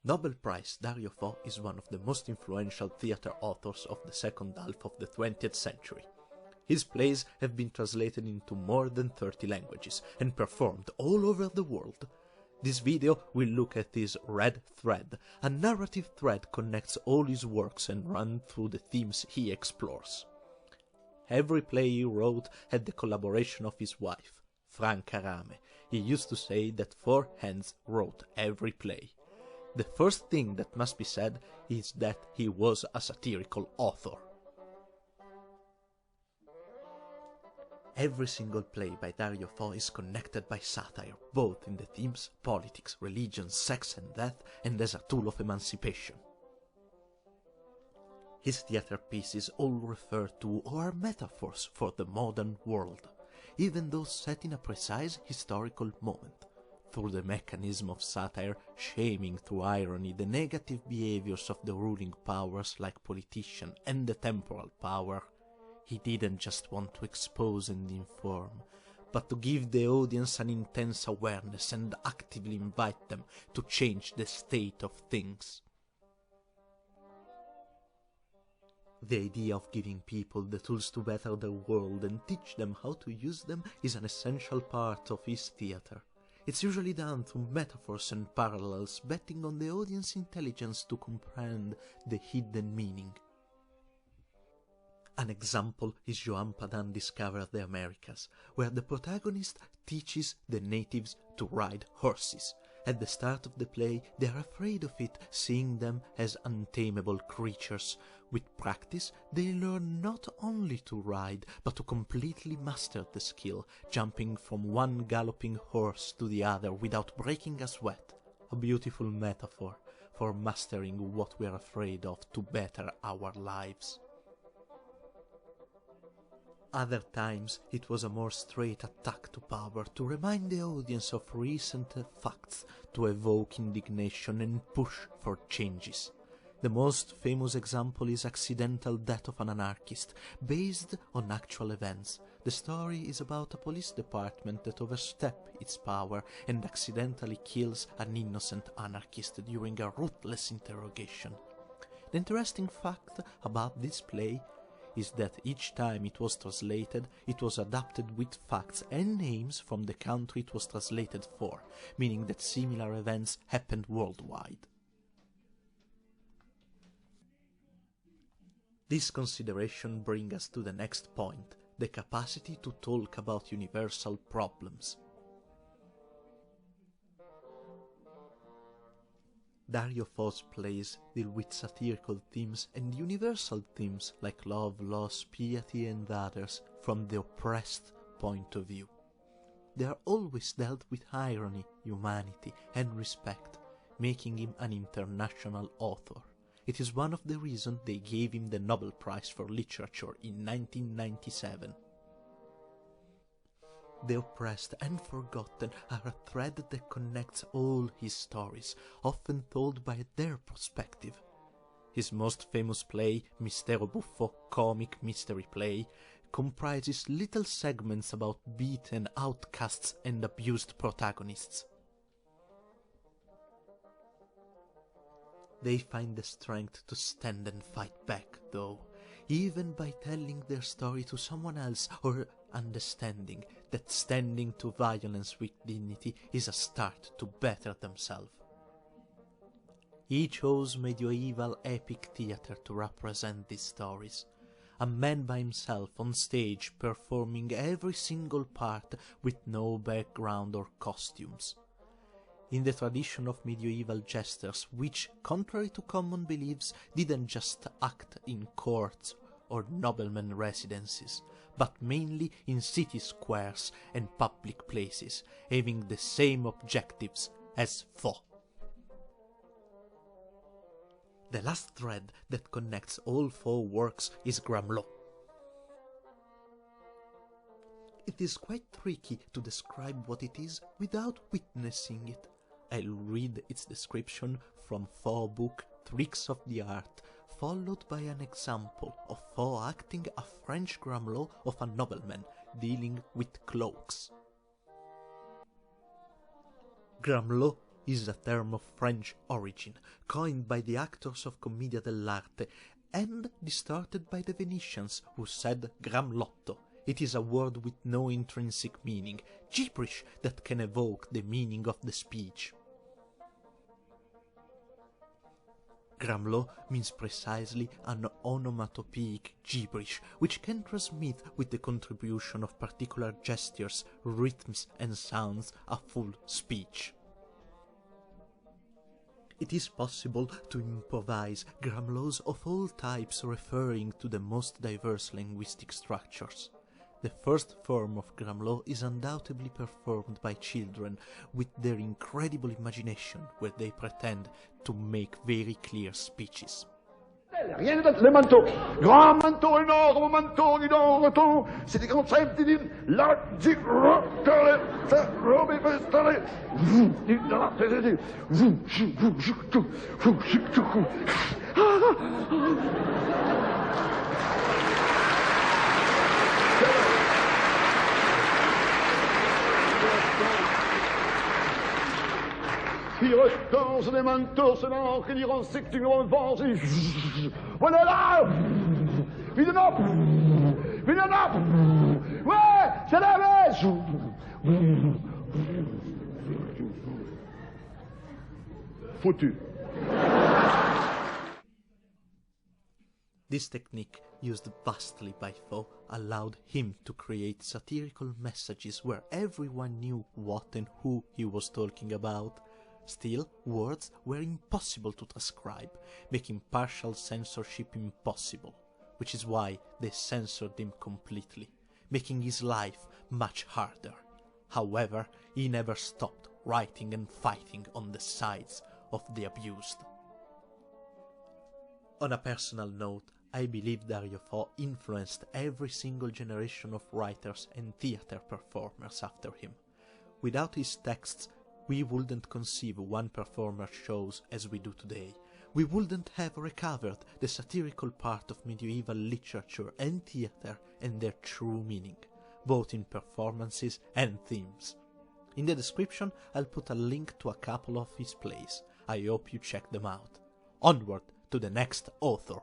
Nobel Prize Dario Fo is one of the most influential theater authors of the second half of the 20th century. His plays have been translated into more than 30 languages and performed all over the world. This video will look at his Red Thread. A narrative thread connects all his works and runs through the themes he explores. Every play he wrote had the collaboration of his wife, Franca Rame. He used to say that 4 hands wrote every play. The first thing that must be said is that he was a satirical author. Every single play by Dario Fo is connected by satire, both in the themes, politics, religion, sex and death, and as a tool of emancipation. His theater pieces all refer to or are metaphors for the modern world, even those set in a precise historical moment. Through the mechanism of satire, shaming through irony the negative behaviors of the ruling powers like politicians and the temporal power, he didn't just want to expose and inform, but to give the audience an intense awareness and actively invite them to change the state of things. The idea of giving people the tools to better their world and teach them how to use them is an essential part of his theater. It's usually done through metaphors and parallels, betting on the audience's intelligence to comprehend the hidden meaning. An example is Joan Padan Discovered the Americas, where the protagonist teaches the natives to ride horses. At the start of the play, they are afraid of it, seeing them as untamable creatures. With practice, they learn not only to ride, but to completely master the skill, jumping from one galloping horse to the other without breaking a sweat. A beautiful metaphor for mastering what we are afraid of to better our lives. Other times it was a more straight attack to power, to remind the audience of recent facts, to evoke indignation and push for changes. The most famous example is Accidental Death of an Anarchist, based on actual events. The story is about a police department that oversteps its power and accidentally kills an innocent anarchist during a ruthless interrogation. The interesting fact about this play is that each time it was translated, it was adapted with facts and names from the country it was translated for, meaning that similar events happened worldwide. This consideration brings us to the next point, the capacity to talk about universal problems. Dario Fo's plays deal with satirical themes and universal themes like love, loss, piety and others from the oppressed point of view. They are always dealt with irony, humanity and respect, making him an international author. It is one of the reasons they gave him the Nobel Prize for Literature in 1997. The oppressed and forgotten are a thread that connects all his stories, often told by their perspective. His most famous play, Mistero Buffo, comic mystery play, comprises little segments about beaten outcasts and abused protagonists. They find the strength to stand and fight back, though, even by telling their story to someone else or understanding that standing to violence with dignity is a start to better themselves. He chose medieval epic theater to represent these stories. A man by himself on stage performing every single part with no background or costumes. In the tradition of medieval jesters, which, contrary to common beliefs, didn't just act in courts or noblemen residences, but mainly in city squares and public places, having the same objectives as Fo. The last thread that connects all Fo works is Gramelot. It is quite tricky to describe what it is without witnessing it. I'll read its description from Fo book Tricks of the Art, followed by an example of Fo acting a French Gramelot of a nobleman dealing with cloaks. Gramelot is a term of French origin, coined by the actors of Commedia dell'arte, and distorted by the Venetians, who said gramlotto. It is a word with no intrinsic meaning, gibberish that can evoke the meaning of the speech. Gramlo means precisely an onomatopoeic gibberish, which can transmit with the contribution of particular gestures, rhythms and sounds a full speech. It is possible to improvise gramlots of all types referring to the most diverse linguistic structures. The first form of gramlot is undoubtedly performed by children with their incredible imagination, where they pretend to make very clear speeches. Rien n'est d'autre, les manteaux. Grand manteau, énorme manteau, dis donc, retour. C'est des grands trèfles, dis donc. Là, dis, retourne, ça, robe, retourne. Vous, dis, là, vous, il retorse des manteaux, c'est l'encre, il rend c'est que tu me venges. Voilà là! Vite là! Vite là! Ouais! C'est la mèche! Foutu. This technique, used vastly by Faux, allowed him to create satirical messages where everyone knew what and who he was talking about. Still, words were impossible to transcribe, making partial censorship impossible, which is why they censored him completely, making his life much harder. However, he never stopped writing and fighting on the sides of the abused. On a personal note, I believe Dario Fo influenced every single generation of writers and theater performers after him. Without his texts, we wouldn't conceive one performer shows as we do today. We wouldn't have recovered the satirical part of medieval literature and theater and their true meaning, both in performances and themes. In the description, I'll put a link to a couple of his plays. I hope you check them out. Onward to the next author.